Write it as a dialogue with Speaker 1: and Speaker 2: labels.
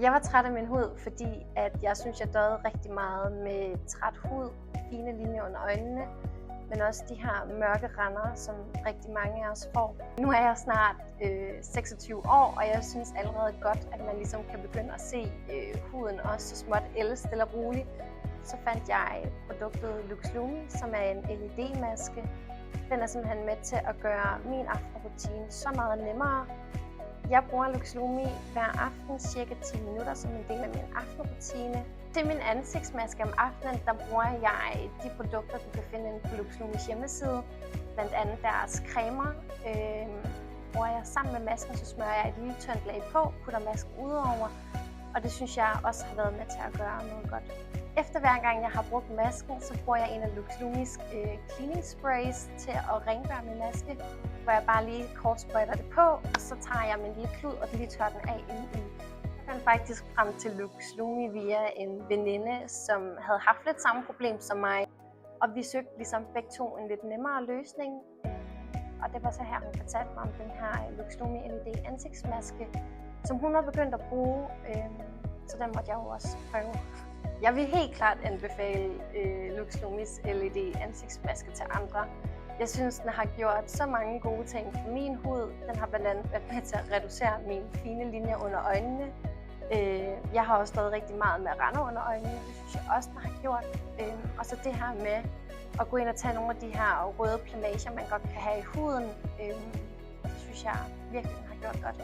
Speaker 1: Jeg var træt af min hud, fordi at jeg synes, jeg døde rigtig meget med træt hud, fine linjer under øjnene, men også de her mørke render, som rigtig mange af os får. Nu er jeg snart 26 år, og jeg synes allerede godt, at man ligesom kan begynde at se huden også så småt ælde stille og roligt. Så fandt jeg produktet LuxLumi, som er en LED-maske. Den er simpelthen med til at gøre min aftenrutine så meget nemmere. Jeg bruger LuxLumi hver aften, cirka 10 minutter, som en del af min aftenrutine. Til min ansigtsmaske om aftenen, der bruger jeg de produkter, du kan finde på LuxLumis hjemmeside. Blandt andet deres cremer. Bruger jeg sammen med masken, så smører jeg et lille tyndt lag på, putter masken udenover. Og det synes jeg også har været med til at gøre noget godt. Efter hver gang jeg har brugt masken, så bruger jeg en af LuxLumis cleaning sprays til at rengøre min maske, hvor jeg bare lige kort sprøjter det på, og så tager jeg min lille klud og lige tørrer den af indeni. Jeg fandt faktisk frem til LuxLumi via en veninde, som havde haft lidt samme problem som mig, og vi søgte ligesom begge to en lidt nemmere løsning. Og det var så her, hun fortalte mig om den her LuxLumi LED ansigtsmaske, som hun har begyndt at bruge, så den måtte jeg jo også prøve. Jeg vil helt klart anbefale LuxLumis LED ansigtsmaske til andre. Jeg synes, den har gjort så mange gode ting for min hud. Den har blandt andet været med til at reducere mine fine linjer under øjnene. Jeg har også stået rigtig meget med rande under øjnene. Det synes jeg også, den har gjort. Og så det her med at gå ind og tage nogle af de her røde plamager, man godt kan have i huden. Det synes jeg virkelig, den har gjort godt.